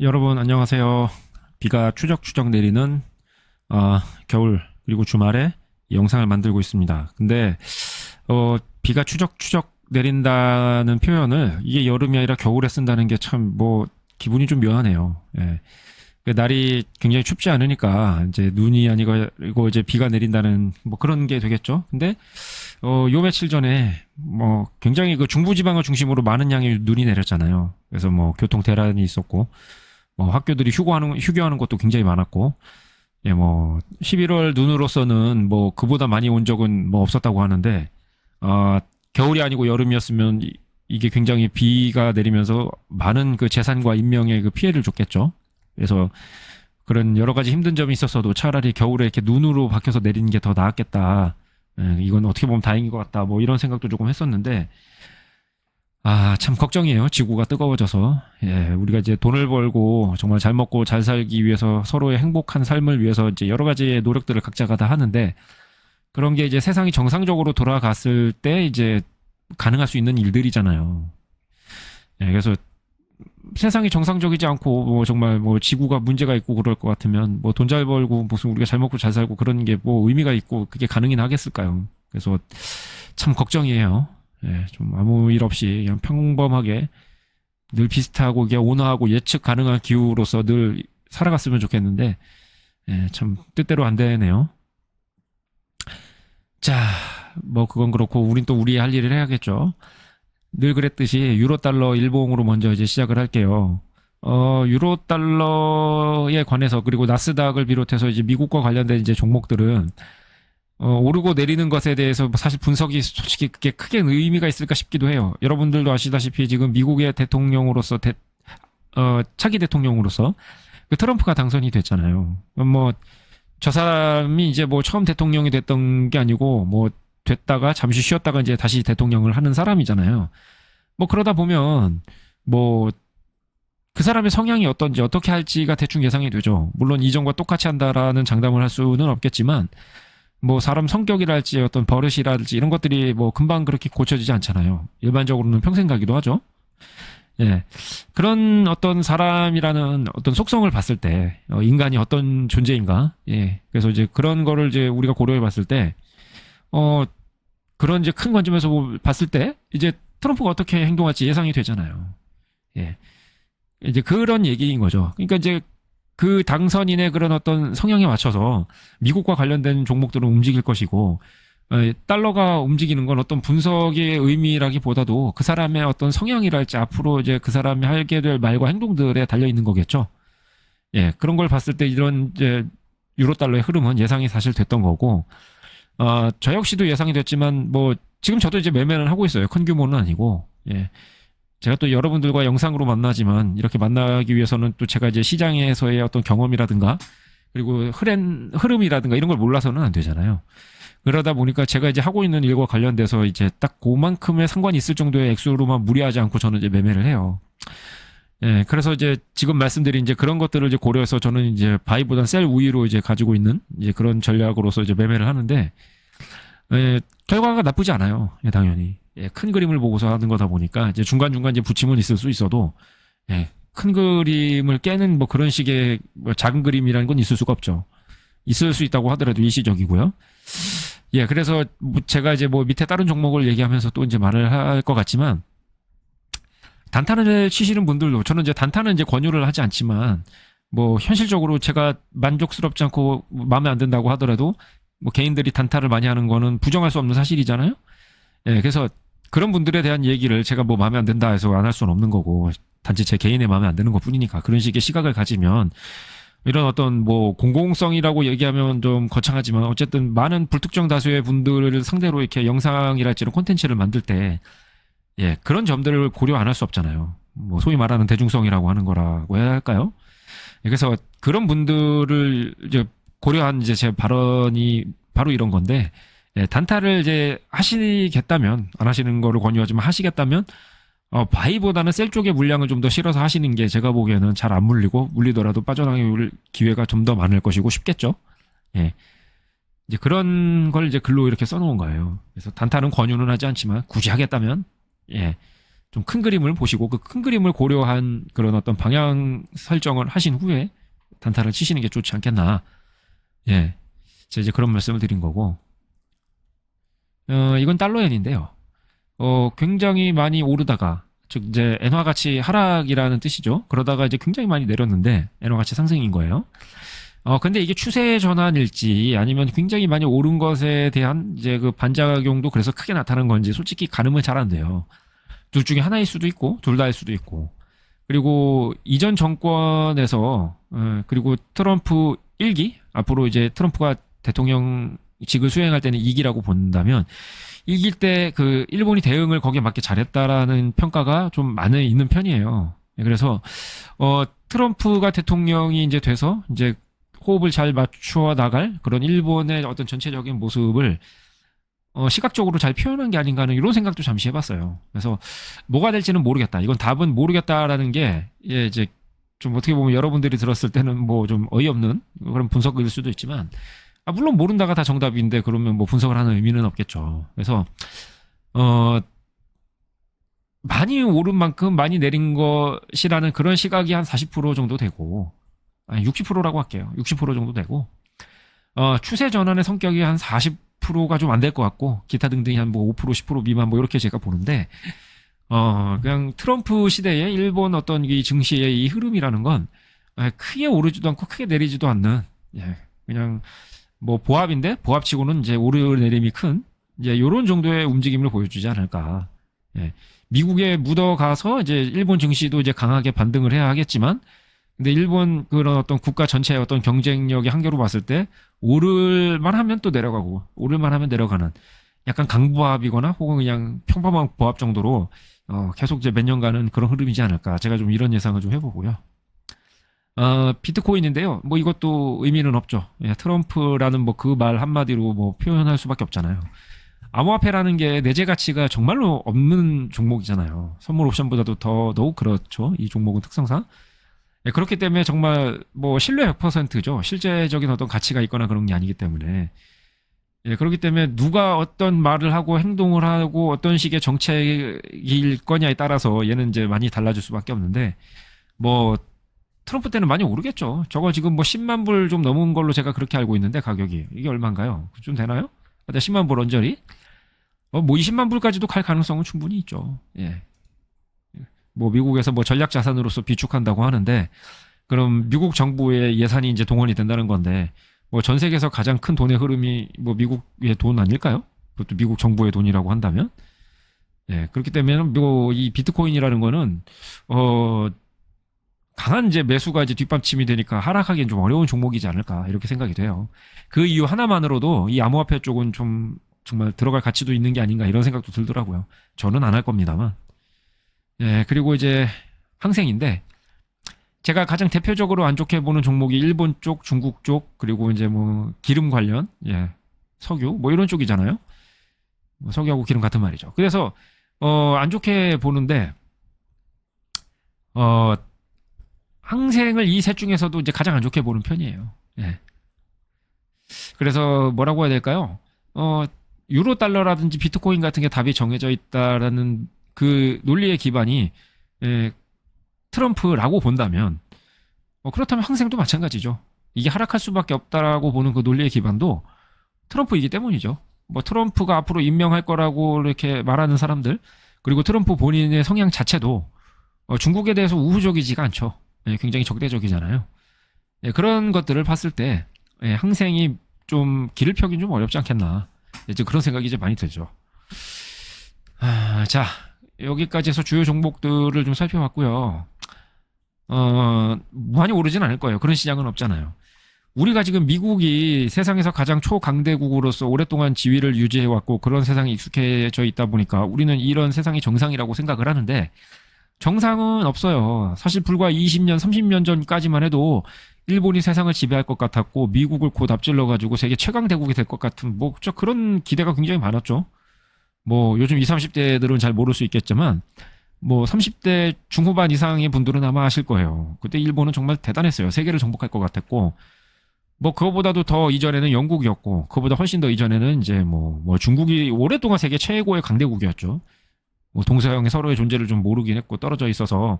여러분 안녕하세요. 비가 추적추적 내리는 겨울 그리고 주말에 영상을 만들고 있습니다. 근데 비가 추적추적 내린다는 표현을 이게 여름이 아니라 겨울에 쓴다는 게 참 뭐 기분이 좀 묘하네요. 예. 그 날이 굉장히 춥지 않으니까 이제 눈이 아니고 이제 비가 내린다는 뭐 그런 게 되겠죠. 근데 요 며칠 전에 뭐 굉장히 그 중부지방을 중심으로 많은 양의 눈이 내렸잖아요. 그래서 뭐 교통 대란이 있었고 뭐 학교들이 휴교하는 것도 굉장히 많았고, 예, 뭐 11월 눈으로서는 뭐 그보다 많이 온 적은 뭐 없었다고 하는데, 겨울이 아니고 여름이었으면 이게 굉장히 비가 내리면서 많은 그 재산과 인명에 그 피해를 줬겠죠. 그래서 그런 여러 가지 힘든 점이 있었어도 차라리 겨울에 이렇게 눈으로 박혀서 내리는 게 더 나았겠다. 예, 이건 어떻게 보면 다행인 것 같다. 뭐 이런 생각도 조금 했었는데, 참 걱정이에요. 지구가 뜨거워져서. 예, 우리가 이제 돈을 벌고 정말 잘 먹고 잘 살기 위해서 서로의 행복한 삶을 위해서 이제 여러 가지의 노력들을 각자가 다 하는데 그런 게 이제 세상이 정상적으로 돌아갔을 때 이제 가능할 수 있는 일들이잖아요. 예, 그래서 세상이 정상적이지 않고 뭐 정말 뭐 지구가 문제가 있고 그럴 것 같으면 뭐 돈 잘 벌고 무슨 우리가 잘 먹고 잘 살고 그런 게 뭐 의미가 있고 그게 가능이나 하겠을까요? 그래서 참 걱정이에요. 예, 좀 아무 일 없이 그냥 평범하게 늘 비슷하고 이게 온화하고 예측 가능한 기후로서 늘 살아갔으면 좋겠는데, 예, 참 뜻대로 안 되네요. 자, 뭐 그건 그렇고 우린 또 우리 할 일을 해야겠죠. 늘 그랬듯이 유로 달러 일봉으로 먼저 이제 시작을 할게요. 유로 달러에 관해서 그리고 나스닥을 비롯해서 이제 미국과 관련된 이제 종목들은 오르고 내리는 것에 대해서 사실 분석이 솔직히 그게 크게 의미가 있을까 싶기도 해요. 여러분들도 아시다시피 지금 미국의 대통령으로서 차기 대통령으로서 그 트럼프가 당선이 됐잖아요. 뭐 저 사람이 이제 뭐 처음 대통령이 됐던 게 아니고 뭐 됐다가 잠시 쉬었다가 이제 다시 대통령을 하는 사람이잖아요. 뭐 그러다 보면 뭐 그 사람의 성향이 어떤지 어떻게 할지가 대충 예상이 되죠. 물론 이전과 똑같이 한다라는 장담을 할 수는 없겠지만 뭐 사람 성격이랄지 어떤 버릇이랄지 이런 것들이 뭐 금방 그렇게 고쳐지지 않잖아요. 일반적으로는 평생 가기도 하죠. 예. 그런 어떤 사람이라는 어떤 속성을 봤을 때, 인간이 어떤 존재인가? 예. 그래서 이제 그런 거를 이제 우리가 고려해 봤을 때, 어, 그런 이제 큰 관점에서 봤을 때, 이제 트럼프가 어떻게 행동할지 예상이 되잖아요. 예. 이제 그런 얘기인 거죠. 그러니까 이제 그 당선인의 그런 어떤 성향에 맞춰서 미국과 관련된 종목들은 움직일 것이고, 달러가 움직이는 건 어떤 분석의 의미라기보다도 그 사람의 어떤 성향이랄지 앞으로 이제 그 사람이 하게 될 말과 행동들에 달려 있는 거겠죠. 예, 그런 걸 봤을 때 이런 이제 유로 달러의 흐름은 예상이 사실 됐던 거고, 저 역시도 예상이 됐지만 뭐 지금 저도 이제 매매를 하고 있어요. 큰 규모는 아니고, 예. 제가 또 여러분들과 영상으로 만나지만 이렇게 만나기 위해서는 또 제가 이제 시장에서의 어떤 경험이라든가 그리고 흐름이라든가 이런 걸 몰라서는 안 되잖아요. 그러다 보니까 제가 이제 하고 있는 일과 관련돼서 이제 딱 그만큼의 상관이 있을 정도의 액수로만 무리하지 않고 저는 이제 매매를 해요. 예, 그래서 이제 지금 말씀드린 이제 그런 것들을 이제 고려해서 저는 이제 바이보단 셀 우위로 이제 가지고 있는 이제 그런 전략으로서 이제 매매를 하는데, 결과가 나쁘지 않아요. 예, 당연히. 예, 큰 그림을 보고서 하는 거다 보니까 이제 중간중간 이제 부침은 있을 수 있어도, 예, 큰 그림을 깨는 뭐 그런 식의 뭐 작은 그림이라는 건 있을 수가 없죠. 있을 수 있다고 하더라도 일시적이고요. 예, 그래서 뭐 제가 이제 뭐 밑에 다른 종목을 얘기하면서 또 이제 말을 할 것 같지만, 단타를 치시는 분들도 저는 이제 단타는 이제 권유를 하지 않지만 뭐 현실적으로 제가 만족스럽지 않고 마음에 안 든다고 하더라도 뭐 개인들이 단타를 많이 하는 거는 부정할 수 없는 사실이잖아요. 예, 그래서 그런 분들에 대한 얘기를 제가 뭐 마음에 안 든다 해서 안 할 수는 없는 거고 단지 제 개인의 마음에 안 드는 것 뿐이니까 그런 식의 시각을 가지면 이런 어떤 뭐 공공성이라고 얘기하면 좀 거창하지만 어쨌든 많은 불특정 다수의 분들을 상대로 이렇게 영상이랄지 이런 콘텐츠를 만들 때 예, 그런 점들을 고려 안 할 수 없잖아요. 뭐 소위 말하는 대중성이라고 하는 거라고 해야 할까요? 예, 그래서 그런 분들을 이제 고려한 이제 제 발언이 바로 이런 건데, 예, 단타를 이제 하시겠다면 안 하시는 거를 권유하지만 하시겠다면 바이보다는 셀 쪽의 물량을 좀 더 실어서 하시는 게 제가 보기에는 잘 안 물리고 물리더라도 빠져나갈 기회가 좀 더 많을 것이고 쉽겠죠. 예. 이제 그런 걸 이제 글로 이렇게 써놓은 거예요. 그래서 단타는 권유는 하지 않지만 굳이 하겠다면 예, 좀 큰 그림을 보시고 그 큰 그림을 고려한 그런 어떤 방향 설정을 하신 후에 단타를 치시는 게 좋지 않겠나. 예. 제가 이제 그런 말씀을 드린 거고. 이건 달러엔인데요. 굉장히 많이 오르다가, 즉, 이제, 엔화 가치 하락이라는 뜻이죠. 그러다가 이제 굉장히 많이 내렸는데, 엔화 가치 상승인 거예요. 근데 이게 추세 전환일지, 아니면 굉장히 많이 오른 것에 대한 이제 그 반작용도 그래서 크게 나타난 건지, 솔직히 가늠을 잘 안 돼요. 둘 중에 하나일 수도 있고, 둘 다일 수도 있고. 그리고 이전 정권에서, 그리고 트럼프 1기, 앞으로 이제 트럼프가 대통령직을 수행할 때는 2기라고 본다면, 이길 때 그 일본이 대응을 거기에 맞게 잘했다라는 평가가 좀 많이 있는 편이에요. 그래서 트럼프가 대통령이 이제 돼서 이제 호흡을 잘 맞추어 나갈 그런 일본의 어떤 전체적인 모습을 시각적으로 잘 표현한 게 아닌가 하는 이런 생각도 잠시 해봤어요. 그래서 뭐가 될지는 모르겠다. 이건 답은 모르겠다라는 게 예, 이제 좀 어떻게 보면 여러분들이 들었을 때는 뭐 좀 어이없는 그런 분석일 수도 있지만 물론 모른다가 다 정답인데 그러면 뭐 분석을 하는 의미는 없겠죠. 그래서 많이 오른 만큼 많이 내린 것이라는 그런 시각이 한 40% 정도 되고 아니 60%라고 할게요. 60% 정도 되고 추세 전환의 성격이 한 40%가 좀 안 될 것 같고 기타 등등이 한 뭐 5% 10% 미만 뭐 이렇게 제가 보는데 그냥 트럼프 시대의 일본 어떤 이 증시의 이 흐름이라는 건 크게 오르지도 않고 크게 내리지도 않는 예, 그냥 뭐 보합인데 보합치고는 이제 오르내림이 큰 이제 요런 정도의 움직임을 보여주지 않을까. 예. 미국에 묻어가서 이제 일본 증시도 이제 강하게 반등을 해야 하겠지만 근데 일본 그런 어떤 국가 전체의 어떤 경쟁력의 한계로 봤을 때 오를만 하면 또 내려가고 오를만 하면 내려가는 약간 강보합이거나 혹은 그냥 평범한 보합 정도로 계속 이제 몇 년간은 그런 흐름이지 않을까. 제가 좀 이런 예상을 좀 해보고요. 비트코인인데요. 뭐 이것도 의미는 없죠. 예, 트럼프라는 뭐 그 말 한마디로 뭐 표현할 수밖에 없잖아요. 암호화폐라는 게 내재 가치가 정말로 없는 종목이잖아요. 선물 옵션보다도 더욱 그렇죠. 이 종목은 특성상. 예, 그렇기 때문에 정말 뭐 신뢰 100%죠. 실제적인 어떤 가치가 있거나 그런 게 아니기 때문에. 예, 그렇기 때문에 누가 어떤 말을 하고 행동을 하고 어떤 식의 정책일 거냐에 따라서 얘는 이제 많이 달라질 수밖에 없는데 뭐 트럼프 때는 많이 오르겠죠. 저거 지금 뭐 10만 불 좀 넘은 걸로 제가 그렇게 알고 있는데 가격이 이게 얼마인가요? 좀 되나요? 10만 불 언저리? 뭐 20만 불까지도 갈 가능성은 충분히 있죠. 예. 뭐 미국에서 뭐 전략 자산으로서 비축한다고 하는데 그럼 미국 정부의 예산이 이제 동원이 된다는 건데 뭐 전 세계에서 가장 큰 돈의 흐름이 뭐 미국의 돈 아닐까요? 그것도 미국 정부의 돈이라고 한다면 예. 그렇기 때문에 이 비트코인이라는 거는 강한 이제 매수가 이제 뒷받침이 되니까 하락하기엔 좀 어려운 종목이지 않을까 이렇게 생각이 돼요. 그 이유 하나만으로도 이 암호화폐 쪽은 좀 정말 들어갈 가치도 있는 게 아닌가 이런 생각도 들더라고요. 저는 안 할 겁니다만. 예, 그리고 이제 항생인데 제가 가장 대표적으로 안 좋게 보는 종목이 일본 쪽, 중국 쪽, 그리고 이제 뭐 기름 관련, 예, 석유 뭐 이런 쪽이잖아요. 뭐 석유하고 기름 같은 말이죠. 그래서 안 좋게 보는데 항생을 이 셋 중에서도 이제 가장 안 좋게 보는 편이에요. 예. 그래서 뭐라고 해야 될까요? 유로 달러라든지 비트코인 같은 게 답이 정해져 있다라는 그 논리의 기반이 예, 트럼프라고 본다면 그렇다면 항생도 마찬가지죠. 이게 하락할 수밖에 없다라고 보는 그 논리의 기반도 트럼프이기 때문이죠. 뭐 트럼프가 앞으로 임명할 거라고 이렇게 말하는 사람들 그리고 트럼프 본인의 성향 자체도 중국에 대해서 우호적이지가 않죠. 예, 굉장히 적대적이잖아요. 예, 그런 것들을 봤을 때 예, 항생이 좀 길을 펴긴 좀 어렵지 않겠나. 이제 그런 생각이 이제 많이 들죠. 자, 여기까지 해서 주요 종목들을 좀 살펴봤고요. 많이 오르진 않을 거예요. 그런 시장은 없잖아요. 우리가 지금 미국이 세상에서 가장 초강대국으로서 오랫동안 지위를 유지해왔고 그런 세상에 익숙해져 있다 보니까 우리는 이런 세상이 정상이라고 생각을 하는데 정상은 없어요. 사실 불과 20년, 30년 전까지만 해도 일본이 세상을 지배할 것 같았고 미국을 곧 앞질러가지고 세계 최강대국이 될 것 같은 뭐 그런 기대가 굉장히 많았죠. 뭐 요즘 20, 30대들은 잘 모를 수 있겠지만 뭐 30대 중후반 이상의 분들은 아마 아실 거예요. 그때 일본은 정말 대단했어요. 세계를 정복할 것 같았고 뭐 그거보다도 더 이전에는 영국이었고 그거보다 훨씬 더 이전에는 이제 뭐 중국이 오랫동안 세계 최고의 강대국이었죠. 뭐 동서양의 서로의 존재를 좀 모르긴 했고 떨어져 있어서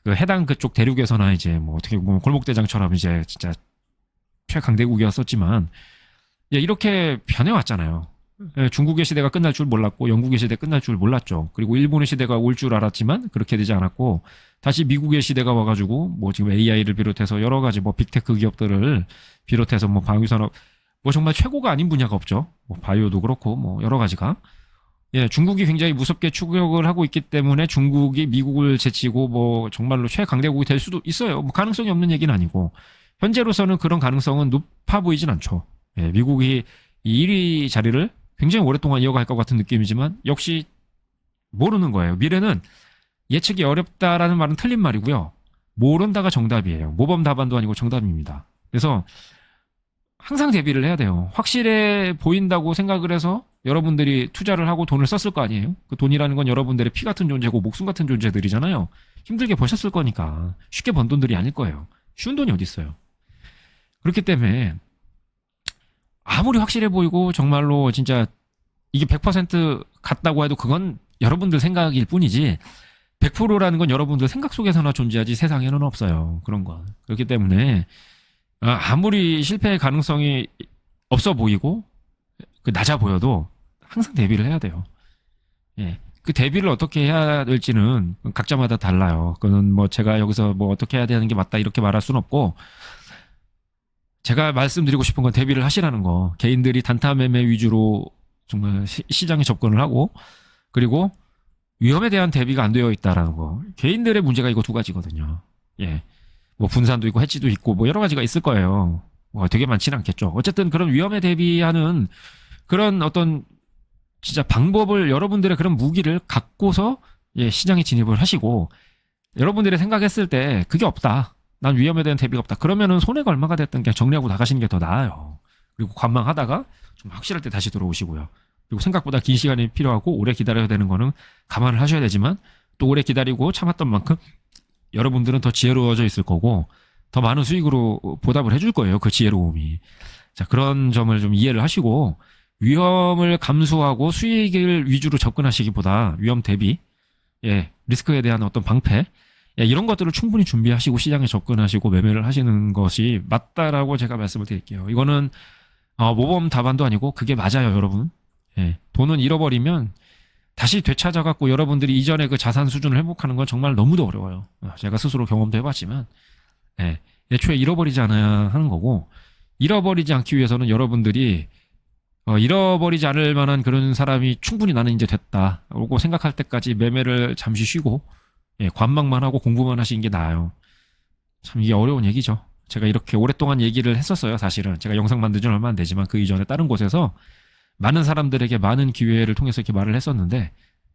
그 해당 그쪽 대륙에서나 이제 뭐 어떻게 보면 골목대장처럼 이제 진짜 최강대국이었었지만 예, 이렇게 변해왔잖아요. 예, 중국의 시대가 끝날 줄 몰랐고 영국의 시대 끝날 줄 몰랐죠. 그리고 일본의 시대가 올 줄 알았지만 그렇게 되지 않았고 다시 미국의 시대가 와가지고 뭐 지금 AI를 비롯해서 여러 가지 뭐 빅테크 기업들을 비롯해서 뭐 방위산업 뭐 정말 최고가 아닌 분야가 없죠. 뭐 바이오도 그렇고 뭐 여러 가지가 예, 중국이 굉장히 무섭게 추격을 하고 있기 때문에 중국이 미국을 제치고 뭐 정말로 최강대국이 될 수도 있어요. 뭐 가능성이 없는 얘기는 아니고 현재로서는 그런 가능성은 높아 보이진 않죠. 예, 미국이 이 1위 자리를 굉장히 오랫동안 이어갈 것 같은 느낌이지만 역시 모르는 거예요. 미래는 예측이 어렵다라는 말은 틀린 말이고요. 모른다가 정답이에요. 모범 답안도 아니고 정답입니다. 그래서 항상 대비를 해야 돼요. 확실해 보인다고 생각을 해서 여러분들이 투자를 하고 돈을 썼을 거 아니에요? 그 돈이라는 건 여러분들의 피 같은 존재고 목숨 같은 존재들이잖아요. 힘들게 버셨을 거니까 쉽게 번 돈들이 아닐 거예요. 쉬운 돈이 어디 있어요? 그렇기 때문에 아무리 확실해 보이고 정말로 진짜 이게 100% 같다고 해도 그건 여러분들 생각일 뿐이지 100%라는 건 여러분들 생각 속에서나 존재하지 세상에는 없어요. 그런 건. 그렇기 때문에 아무리 실패의 가능성이 없어 보이고 그 낮아 보여도 항상 대비를 해야 돼요. 예. 그 대비를 어떻게 해야 될지는 각자마다 달라요. 그거는 뭐 제가 여기서 뭐 어떻게 해야 되는 게 맞다 이렇게 말할 수는 없고 제가 말씀드리고 싶은 건 대비를 하시라는 거. 개인들이 단타 매매 위주로 정말 시장에 접근을 하고 그리고 위험에 대한 대비가 안 되어 있다라는 거. 개인들의 문제가 이거 두 가지거든요. 예. 뭐 분산도 있고 해지도 있고 뭐 여러 가지가 있을 거예요. 뭐 되게 많지는 않겠죠. 어쨌든 그런 위험에 대비하는 그런 어떤 진짜 방법을 여러분들의 그런 무기를 갖고서 예, 시장에 진입을 하시고 여러분들이 생각했을 때 그게 없다. 난 위험에 대한 대비가 없다. 그러면은 손해가 얼마가 됐든 그냥 정리하고 나가시는 게 더 나아요. 그리고 관망하다가 좀 확실할 때 다시 들어오시고요. 그리고 생각보다 긴 시간이 필요하고 오래 기다려야 되는 거는 감안을 하셔야 되지만 또 오래 기다리고 참았던 만큼 여러분들은 더 지혜로워져 있을 거고 더 많은 수익으로 보답을 해줄 거예요. 그 지혜로움이. 자, 그런 점을 좀 이해를 하시고 위험을 감수하고 수익을 위주로 접근하시기보다 위험 대비, 예, 리스크에 대한 어떤 방패, 예, 이런 것들을 충분히 준비하시고 시장에 접근하시고 매매를 하시는 것이 맞다라고 제가 말씀을 드릴게요. 이거는 모범 답안도 아니고 그게 맞아요, 여러분. 예, 돈은 잃어버리면 다시 되찾아갖고 여러분들이 이전에 그 자산 수준을 회복하는 건 정말 너무도 어려워요. 제가 스스로 경험도 해봤지만, 예, 애초에 잃어버리지 않아야 하는 거고, 잃어버리지 않기 위해서는 여러분들이 잃어버리지 않을 만한 그런 사람이 충분히 나는 이제 됐다. 라고 생각할 때까지 매매를 잠시 쉬고, 예, 관망만 하고 공부만 하시는 게 나아요. 참 이게 어려운 얘기죠. 제가 이렇게 오랫동안 얘기를 했었어요, 사실은. 제가 영상 만든 지 얼마 안 되지만 그 이전에 다른 곳에서 많은 사람들에게 많은 기회를 통해서 이렇게 말을 했었는데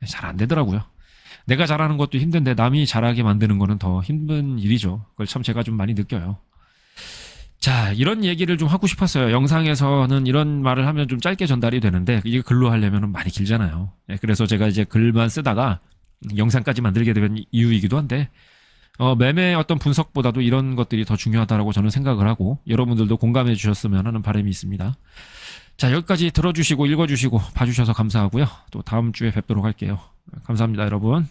잘 안 되더라고요. 내가 잘하는 것도 힘든데 남이 잘하게 만드는 거는 더 힘든 일이죠. 그걸 참 제가 좀 많이 느껴요. 자, 이런 얘기를 좀 하고 싶었어요. 영상에서는 이런 말을 하면 좀 짧게 전달이 되는데 이게 글로 하려면 많이 길잖아요. 그래서 제가 이제 글만 쓰다가 영상까지 만들게 된 이유이기도 한데 매매 어떤 분석보다도 이런 것들이 더 중요하다고 저는 생각을 하고 여러분들도 공감해 주셨으면 하는 바람이 있습니다. 자, 여기까지 들어주시고 읽어주시고 봐주셔서 감사하고요. 또 다음 주에 뵙도록 할게요. 감사합니다, 여러분.